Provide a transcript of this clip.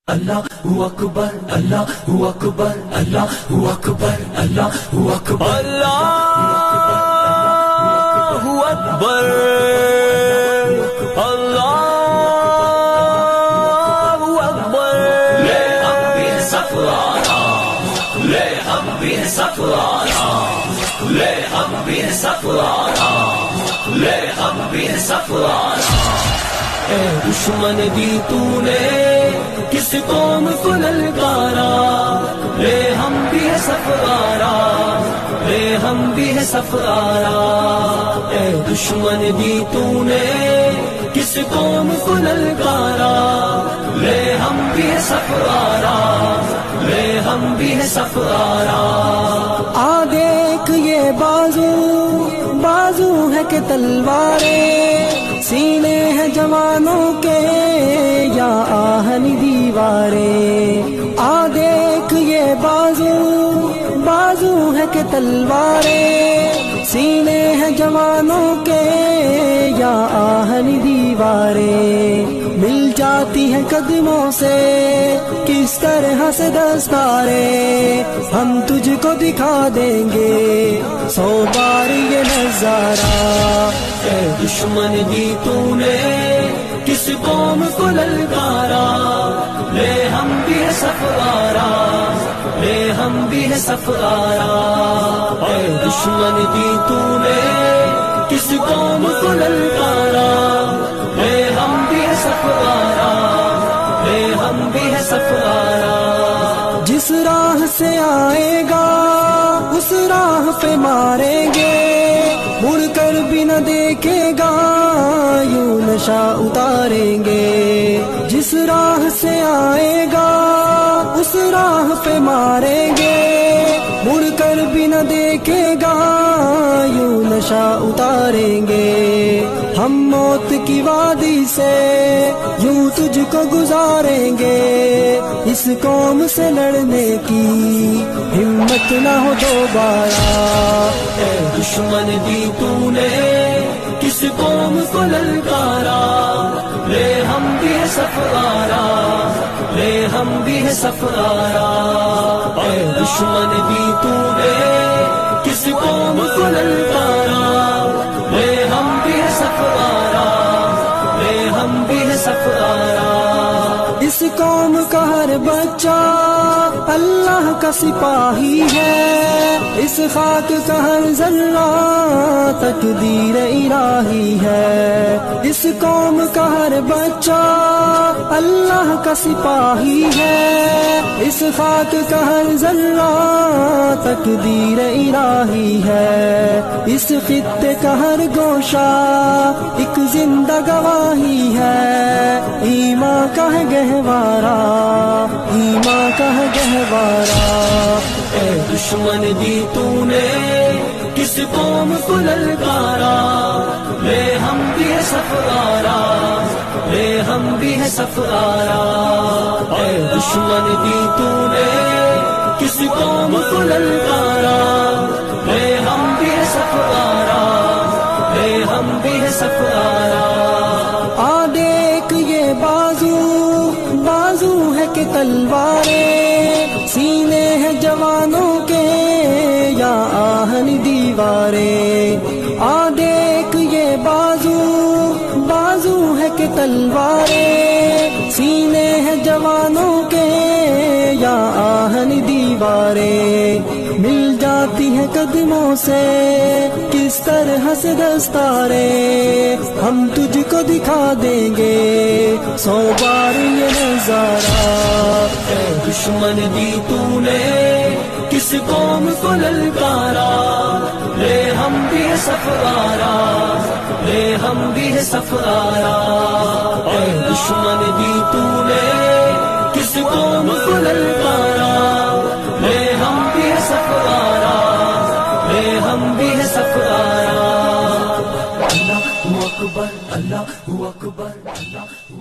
اللہ اکبر اللہ اکبر اللہ اکبر اللہ اکبر اللہ اکبر اللہ اکبر لے ہم بھی سفرانا لے ہم بھی سفرانا لے ہم بھی سفرانا لے ہم بھی سفرانا اے دشمن دی تو نے کس قوم کو للکارا لے ہم بھی ہے سفرارا لے ہم بھی ہے سفرارا اے دشمن دی تو نے کس قوم کو للکارا لے ہم بھی ہے سفرارا لے ہم بھی ہے سفرارا آ دیکھ یہ بازو بازو ہے کہ تلواریں سینے ہیں جوانوں کے یا آہن دیواریں آ دیکھ یہ بازو بازو ہے کہ تلواریں سینے ہیں جوانوں کے یا آہن دیواریں مل جاتی ہیں قدموں سے کس طرح سے دستاریں ہم تجھ کو دکھا دیں گے 100 بار یہ نظارہ اے دشمن دی تو نے کس قوم کو للکارا لے ہم بھی ہے سفرارا لے ہم بھی ہے سفرارا اے دشمن دی تو نے کس قوم کو للکارا لے ہم بھی ہے سفرارا لے ہم بھی ہے سفرارا جس راہ سے آئے گا اس راہ پہ ماریں گے مڑ کر بھی نہ دیکھے گا یوں نشہ اتاریں گے جس راہ سے آئے گا اس راہ پہ ماریں گے مڑ کر بھی نہ دیکھے گا یوں نشہ اتاریں گے ہم موت کی وادی سے یوں تجھ کو گزاریں گے اس قوم سے لڑنے کی ہمت نہ ہو دوبارہ اے دشمن دی تو نے کس قوم کو للکارا لے ہم بھی ہے سفرارا لے ہم بھی ہے سفرارا اے دشمن دی تو نے کس قوم کو للکارا لے ہم بھی ہے سفرارا لے ہم بھی ہے سفرارا اس قوم کا ہر بچہ اللہ کا سپاہی ہے اس خاک کا ہر ذرہ تقدیر الہی ہے اس قوم کا ہر بچہ اللہ کا سپاہی ہے اس خاک کا ہر ذرہ تقدیر الہی ہے اس خطے کا ہر گوشہ ایک زندہ گواہی ہے ایمان کا ہے گہوارہ ایمان کا ہے گہوارہ اے دشمن دی تو نے کس قوم کو للکارا لے ہم بھی ہے سفرارا لے ہم بھی ہے سفرارا اے دشمن دی تو نے کس قوم کو للکارا لے ہم بھی ہے سفرارا لے ہم بھی ہے سفرارا آ دیکھ یہ بازو بازو ہے کہ تلواریں سینے ہیں جوانوں کے یا آہن دیواریں آ دیکھ یہ بازو بازو ہے کہ تلواریں سینے ہیں جوانوں کے یا آہن دیواریں مل جاتی ہیں قدموں سے کس طرح سے دستاریں ہم تجھ کو دکھا دیں گے 100 بار یہ نظارہ اے دشمن دی تو نے کس قوم کو للکارا لے ہم بھی ہے سفرارا لے ہم بھی ہے سفرارا اے دشمن دی تو نے کس قوم کو للکارا لے ہم بھی ہے سفرارا لے ہم بھی ہے سفرارا اللہ اکبر اللہ اکبر اللہ